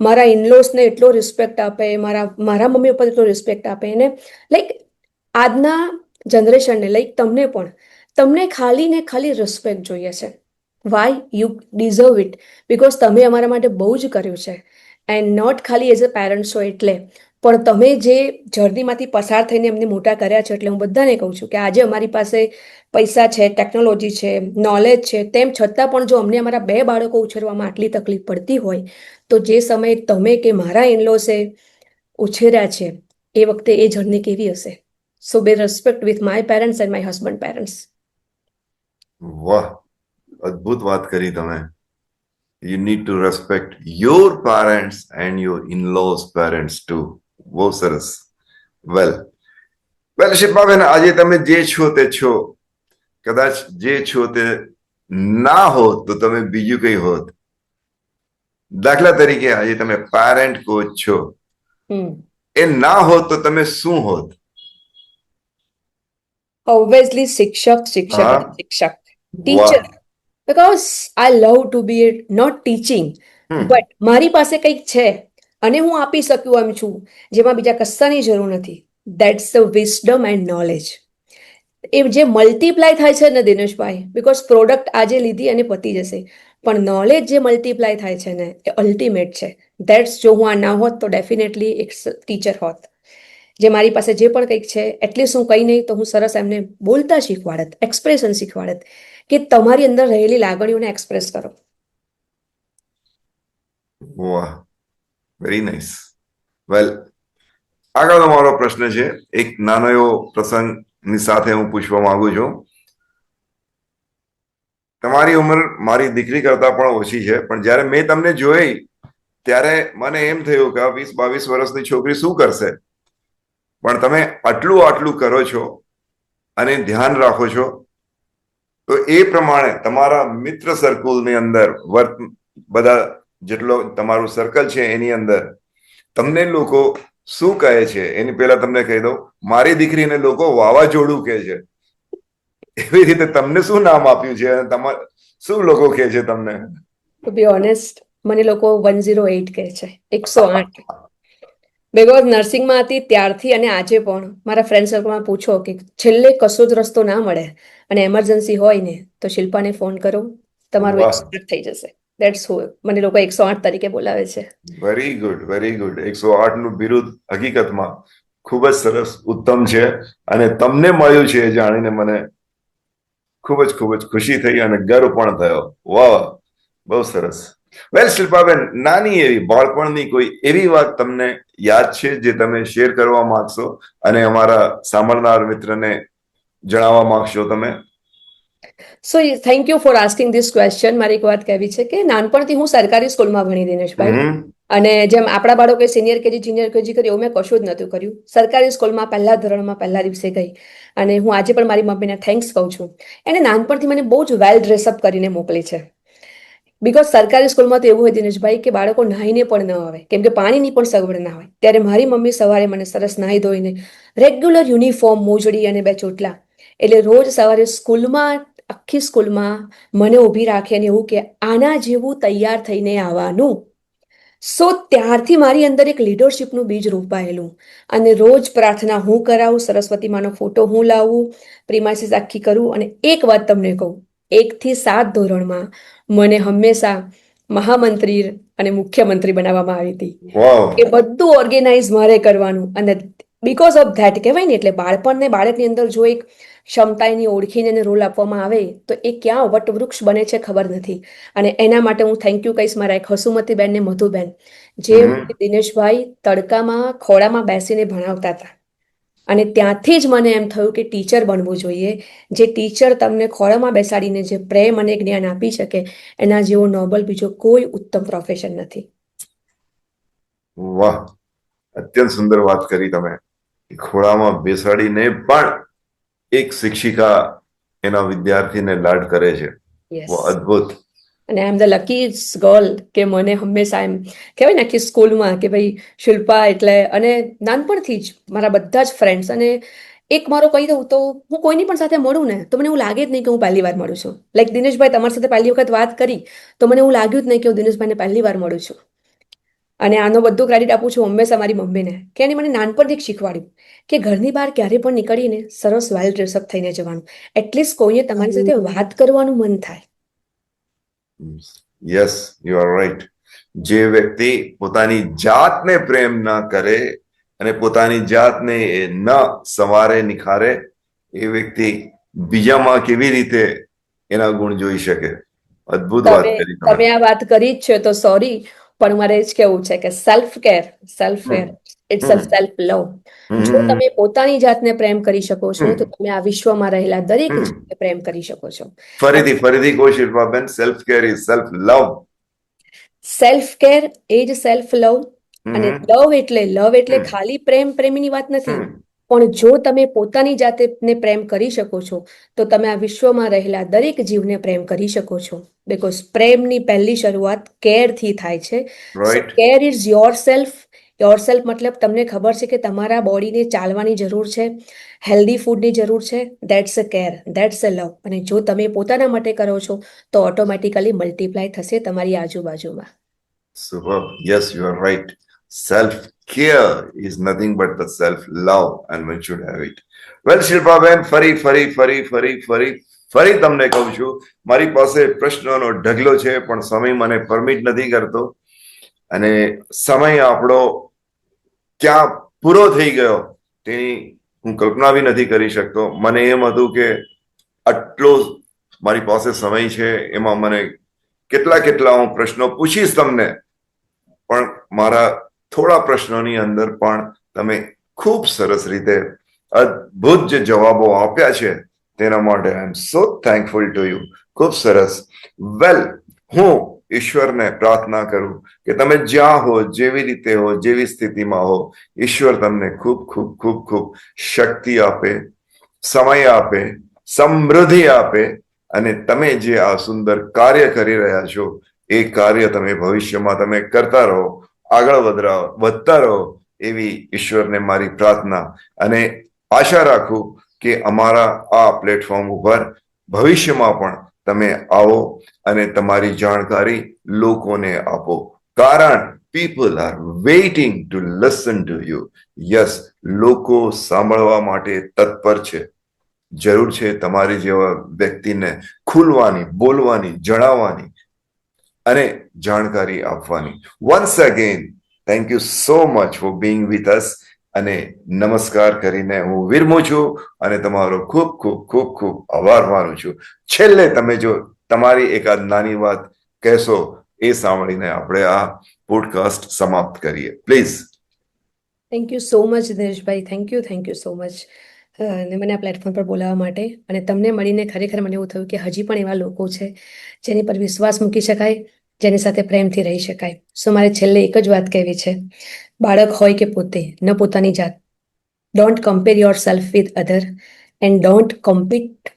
મારા ઇનલોસને એટલો રિસ્પેક્ટ આપે, મારા મમ્મી પપ્પા એટલો રિસ્પેક્ટ આપે એને, લાઈક આજના જનરેશનને, લાઈક તમને પણ, તમને ખાલી ને ખાલી રિસ્પેક્ટ જોઈએ છે. Why? You deserve it, because તમે અમારા માટે બહુ જ કર્યું છે. એન્ડ નોટ ખાલી એઝ અ પેરેન્ટ્સ છો એટલે, પણ તમે જે જર્નીમાંથી પસાર થઈને એમને મોટા કર્યા છે, એટલે હું બધાને કહું છું કે આજે અમારી પાસે પૈસા છે, ટેકનોલોજી છે, નોલેજ છે, તેમ છતાં પણ જો અમને અમારા 2 બાળકો ઉછેરવામાં આટલી તકલીફ પડતી હોય તો જે સમયે તમે કે મારા ઇનલોસે ઉછેર્યા છે એ વખતે એ જર્ની કેવી હશે? સો બે respect with my parents and my husband parents. વાહ, અદ્ભુત વાત કરી તમે. You need to respect your parents and your in-laws parents too. બહુ સરસ. વેલ વેલ શિલ્પાબેન, આજે તમે જે છો તે છો. કદાચ જે છો તે ના હોત તો તમે બીજું કઈ હોત. દાખલા તરીકે આજે તમે પેરેન્ટ કોચ છો, એ ના હોત તો તમે શું હોત? ઓબ્વિયસલી શિક્ષક, શિક્ષક હા, અને શિક્ષક, વાહ. Teacher. Because I love to be not teaching, hmm. But મારી પાસે કંઈક છે અને હું આપી શકું એમ છું જેમાં બીજા કશાની જરૂર નથી. That's the wisdom and knowledge. એ જે મલ્ટીપ્લાય થાય છે ને દિનેશભાઈ, બિકોઝ પ્રોડક્ટ આજે લીધી અને પતી જશે, પણ નોલેજ જે મલ્ટીપ્લાય થાય છે ને એ અલ્ટિમેટ છે. દેટ્સ, જો હું આ ના હોત તો ડેફિનેટલી એક ટીચર હોત. જે મારી પાસે જે પણ કંઈક છે, એટલીસ્ટ હું કંઈ નહીં તો હું સરસ એમને બોલતા શીખવાડત, એક્સપ્રેશન શીખવાડત કે તમારી અંદર રહેલી લાગણીઓને એક્સપ્રેસ કરો. વાહ, વેરી નાઇસ. વેલ, આગળનો મારો પ્રશ્ન છે, એક નાનો એવો પ્રસંગની સાથે હું પૂછવા માંગુ છું. તમારી ઉંમર મારી દીકરી કરતા પણ ઓછી છે, પણ જ્યારે મેં તમને જોઈ ત્યારે મને એમ થયું કે આ 20-22 વર્ષની છોકરી શું કરશે, પણ તમે આટલું કરો છો અને ધ્યાન રાખો છો, તો એ પ્રમાણે તમારા મિત્ર સર્કલની અંદર બધા જેટલો તમારું સર્કલ છે એની અંદર તમને લોકો શું કહે છે? એની પહેલા તમને કહી દઉં, મારી દીકરીને લોકો વાવાઝોડું કહે છે. એવી રીતે તમને શું નામ આપ્યું છે અને તમારે શું લોકો કહે છે તમને? ટુ બી ઓનેસ્ટ, મને લોકો 108 કહે છે, 108. બિકોઝ નર્સિંગમાં હતી ત્યારથી અને આજે પણ મારા ફ્રેન્ડ સર્કલમાં પૂછો કે છેલ્લે કશો જ રસ્તો ના મળે અને એમરજન્સી હોય ને તો શિલ્પાને ફોન કરો, તમારું વાહ, 108 થઈ જશે. દેટ્સ હુ મને લોકો 108 તરીકે બોલાવે છે. Very good, very good. 108 નું બિરુદ હકીકતમાં ખૂબ જ સરસ, ઉત્તમ છે અને તમને મળ્યું છે એ જાણીને મને ખૂબ જ ખુશી થઈ અને ગર્વ પણ થયો. વાહ, બહુ સરસ. વેલ શિલ્પાબેન, નાની એવી બાળપણની કોઈ એવી વાત તમને યાદ છે જે તમે શેર કરવા માંગશો અને અમારા સાંભળનાર મિત્રને જણાવવા માંગશો તમે? So thank you four asking this question. મારી એક વાત કહેવી છે કે નાનપણથી હું સરકારી સ્કૂલમાં ભણી, દિનેશભાઈ. અને જેમ આપણા બાળકોએ સિનિયર કેજી જુનિયર કેજી કરી એવું મેં કશું જ નહોતું કર્યું. સરકારી સ્કૂલમાં પહેલા ધોરણમાં પહેલા દિવસે ગઈ અને હું આજે પણ મારી મમ્મીને થેન્ક્સ કહું છું. એને નાનપણથી મને બહુ જ વેલ ડ્રેસઅપ કરીને મોકલી છે. બિકોઝ સરકારી સ્કૂલમાં તો એવું હોય દિનેશભાઈ કે બાળકો નાહીને પણ ન આવે, કેમ કે પાણીની પણ સગવડ ના હોય. ત્યારે મારી મમ્મી સવારે મને સરસ નાહી ધોઈને રેગ્યુલર યુનિફોર્મ, મોજડી અને 2 ચોટલા, એટલે રોજ સવારે સ્કૂલમાં આખી સ્કૂલમાં મને ઊભી રાખે અને એવું કે આના જેવું તૈયાર થઈને આવવાનું. સો ત્યારથી મારી અંદર એક લીડરશિપનું બીજ રોપાયેલું અને રોજ પ્રાર્થના હું કરાવું, સરસ્વતી માનો ફોટો હું લાવું, પ્રિમાઇસીસ આખી કરું. અને એક વાત તમને કહું, 1 થી 7 ધોરણમાં મને હંમેશા મહામંત્રી અને મુખ્યમંત્રી બનાવવામાં આવી હતી. વાવ. એ બધું ઓર્ગેનાઇઝ મારે કરવાનું. અને બીકોઝ ઓફ ધેટ કહેવાય ને, એટલે બાળપણને બાળકની અંદર જો એક ક્ષમતા એની ઓળખીને એને રોલ આપવામાં આવે તો એ ક્યાં વટવૃક્ષ બને છે ખબર નથી. અને એના માટે હું થેન્ક યુ કહીશ મારા એક હસુમતીબેન ને મધુબેન, જે દિનેશભાઈ તડકામાં ખોળામાં બેસીને ભણાવતા હતા. અને ત્યાંથી જ મને એમ થયું કે ટીચર બનવું જોઈએ. જે ટીચર તમને ખોળામાં બેસાડીને જે પ્રેમ અને જ્ઞાન આપી શકે, એના જેવો નોબલ બીજો કોઈ ઉત્તમ પ્રોફેશન નથી. વાહ, અત્યંત સુંદર વાત કરી તમે. ખોળામાં બેસાડીને પણ એક શિક્ષિકા એના વિદ્યાર્થીને લાડ કરે છે. યસ. અદ્ભુત. અને આઈ એમ ધ લકી ગર્લ કે મને હંમેશા એમ કહેવાય ને કે સ્કૂલમાં કે ભાઈ શિલ્પા એટલે, અને નાનપણથી જ મારા બધા જ ફ્રેન્ડ્સ. અને એક મારો કહી દઉં તો હું કોઈની પણ સાથે મળું ને તો મને એવું લાગે જ નહીં કે હું પહેલી વાર મળું છું. લાઈક દિનેશભાઈ તમારી સાથે પહેલી વખત વાત કરી તો મને એવું લાગ્યું જ નહીં કે હું દિનેશભાઈને પહેલી વાર મળું છું. અને આનો બધું ક્રેડિટ આપું છું હંમેશા મારી મમ્મીને, કે એને મને નાનપણથી જ શીખવાડ્યું કે ઘરની બહાર ક્યારે પણ નીકળીને સરસ વેલ ડ્રેસઅપ થઈને જવાનું. એટલીસ્ટ કોઈએ તમારી સાથે વાત કરવાનું મન થાય. Yes, you are right. જે વ્યક્તિ પોતાની જાતને પ્રેમ ન કરે અને પોતાની જાતને ન સવારે નિખારે, એ વ્યક્તિ બીજામાં કેવી રીતે એના ગુણ જોઈ શકે? અદ્ભુત વાત કરી તમે આ વાત કરી જ છે તો સોરી, પણ મારે જ કેવું છે કે self care it's a self love. જો તમે પોતાની જાતને પ્રેમ કરી શકો છો તો તમે આ વિશ્વમાં રહેલા દરેક જીવને પ્રેમ કરી શકો છો. ફરીથી કહો Shilpaben, self care is self love. Self care એ જ સેલ્ફ લવ. અને લવ એટલે ખાલી પ્રેમીની વાત નથી. પણ જો તમે પોતાની જાતને પ્રેમ કરી શકો છો તો તમે આ વિશ્વમાં રહેલા દરેક જીવને પ્રેમ કરી શકો છો. બીકોઝ પ્રેમની પહેલી શરૂઆત કેરથી થાય છે. સો right. Care is your self. મતલબ તમને ખબર છે કે તમારા બોડીને ચાલવાની જરૂર છે, હેલ્ધી ફૂડની જરૂર છે. That's a care, that's a love. અને જો તમે પોતાના માટે કરો છો તો ઓટોમેટિકલી મલ્ટીપ્લાય થશે તમારી આજુબાજુમાં. Superb. Yes, you are right. Self-care is nothing but the self-love, and one should have it. Well, Shilpaben, ફરી તમને કહું છું, મારી પાસે પ્રશ્નોનો ઢગલો છે પણ સમય મને પરમિટ નથી કરતો. અને સમય આપણો ક્યાં પૂરો થઈ ગયો તેની હું કલ્પના બી નથી કરી શકતો. મને એમ હતું કે આટલો મારી પાસે સમય છે, એમાં મને કેટલા હું પ્રશ્નો પૂછીશ તમને, પણ મારા થોડા પ્રશ્નોની અંદર પણ તમે ખૂબ સરસ રીતે અદ્ભુત જે જવાબો આપ્યા છે તેના માટે આઈ એમ સો થેન્કફુલ ટુ યુ. ખૂબ સરસ. વેલ, હું ઈશ્વરને પ્રાર્થના કરું કે તમે જ્યાં હો, જેવી રીતે હો, જેવી સ્થિતિમાં હો, ઈશ્વર તમને ખૂબ ખૂબ ખૂબ ખૂબ શક્તિ આપે, સમય આપે, સમૃદ્ધિ આપે. અને તમે જે આ સુંદર કાર્ય કરી રહ્યા છો એ કાર્ય તમે ભવિષ્યમાં તમે કરતા રહો, આગળ વધતા રહો, એવી ઈશ્વરને મારી પ્રાર્થના. અને આશા રાખું કે અમારા આ પ્લેટફોર્મ ઉપર ભવિષ્યમાં પણ તમે આવો અને તમારી જાણકારી લોકોને આપો. કારણ people are waiting to listen to you. Yes, લોકો સાંભળવા માટે તત્પર છે. જરૂર છે તમારી જેવા વ્યક્તિને ખુલવાની, બોલવાની, જણાવવાની અને જાણકારી આપવાની. Once again thank you so much for being with us. અને નમસ્કાર કરીને હું વિરમું છું અને તમારો ખૂબ ખૂબ ખૂબ ખૂબ આભાર માનું છું. છેલ્લે તમે જો તમારી એકાદ નાની વાત કહેશો એ સાંભળીને આપણે આ પોડકાસ્ટ સમાપ્ત કરીએ, please. Thank you so much Dineshbhai, thank you so much. અને મને આ પ્લેટફોર્મ પર બોલાવવા માટે. અને તમને મળીને ખરેખર મને એવું થયું કે હજી પણ એવા લોકો છે જેની પર વિશ્વાસ મૂકી શકાય, જેની સાથે પ્રેમથી રહી શકાય. સો મારે છેલ્લે એક જ વાત કહેવી છે, બાળક હોય કે પોતે, ન પોતાની જાત, don't compare your self with other and don't compete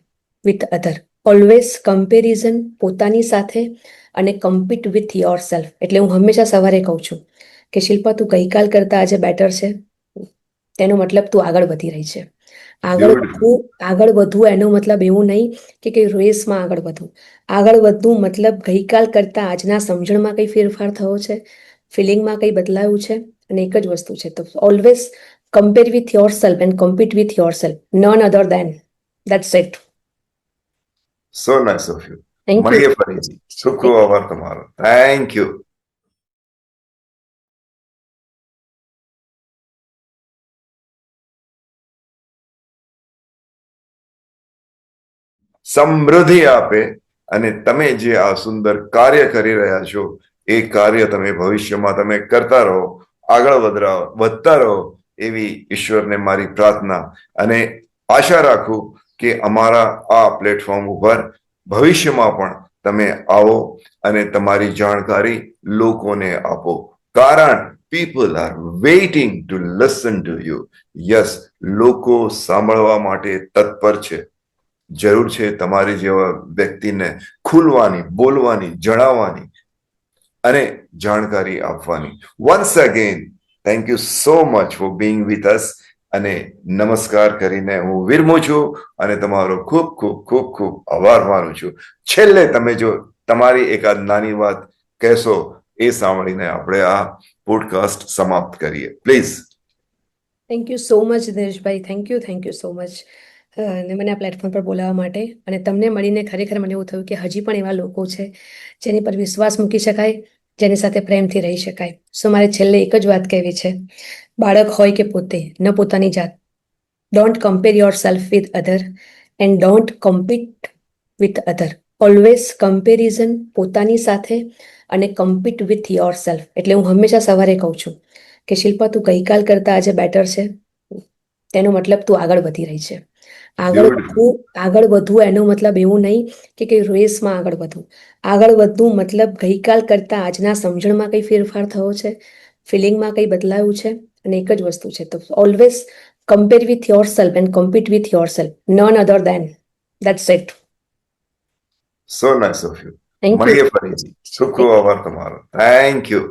with other. Always comparison પોતાની સાથે અને કમ્પીટ વિથ યોર સેલ્ફ. એટલે હું હંમેશા સવારે કહું છું કે શિલ્પા, તું ગઈકાલ કરતા આજે બેટર છે, તેનો મતલબ તું આગળ વધી રહી છે. Beautiful. આગળ વધવું એનો મતલબ એવું નહીં કે કંઈ રેસમાં આગળ વધવું. આગળ વધવું મતલબ ગઈકાલ કરતાં આજના સમજણમાં કંઈ ફેરફાર થયો છે, ફિલિંગમાં કંઈ બદલાયું છે, અને એક જ વસ્તુ છે. તો always compare with yourself and compete with yourself, none other than. That's it. So nice of you. Thank you. મળીએ ફરીથી. ખૂબ ખૂબ આભાર તમારો. Thank you. સમૃદ્ધિ આપે અને તમે જે આ સુંદર કાર્ય કરી રહ્યા છો એ કાર્ય તમે ભવિષ્યમાં તમે કરતા રહો, આગળ વધતા રહો એવી ઈશ્વરને મારી પ્રાર્થના અને આશા રાખું કે અમારા આ પ્લેટફોર્મ ઉપર ભવિષ્યમાં પણ તમે આવો અને તમારી જાણકારી લોકોને આપો, કારણ people are waiting to listen to you. Yes, લોકો સાંભળવા માટે તત્પર છે. જરૂર છે તમારી જેવા વ્યક્તિને ખુલવાની, બોલવાની, જણાવવાની અને જાણકારી આપવાની. Once again thank you so much for being with us અને નમસ્કાર કરીને હું વિરમું છું અને તમારો ખૂબ ખૂબ ખૂબ ખૂબ આભાર માનું છું. છેલ્લે તમે જો તમારી એકાદ નાની વાત કહેશો એ સાંભળીને આપણે આ પોડકાસ્ટ સમાપ્ત કરીએ, please. Thank you so much Dineshbhai. Thank you so much. અને મને આ પ્લેટફોર્મ પર બોલાવવા માટે, અને તમને મળીને ખરેખર મને એવું થયું કે હજી પણ એવા લોકો છે જેની પર વિશ્વાસ મૂકી શકાય, જેની સાથે પ્રેમથી રહી શકાય. સો મારે છેલ્લે એક જ વાત કહેવી છે, બાળક હોય કે પોતે, ન પોતાની જાત, don't compare your self with other and don't compete with other. Always comparison પોતાની સાથે અને કમ્પીટ વિથ યોર સેલ્ફ. એટલે હું હંમેશા સવારે કહું છું કે શિલ્પા, તું ગઈકાલ કરતાં આજે બેટર છે, તેનો મતલબ તું આગળ વધી રહી છે. આગળ વધવું એનો મતલબ એવું નહીં કે કંઈ રેસમાં આગળ વધવું. આગળ વધવું મતલબ ગઈકાલ કરતાં આજના સમજણમાં કંઈ ફેરફાર થયો છે, ફિલિંગમાં કંઈ બદલાયું છે, અને એક જ વસ્તુ છે. તો always compare with yourself and compete with yourself, none other than. That's it. So nice of you. Thank you. મળીએ ફરીથી. ખૂબ ખૂબ આભાર તમારો. Thank you.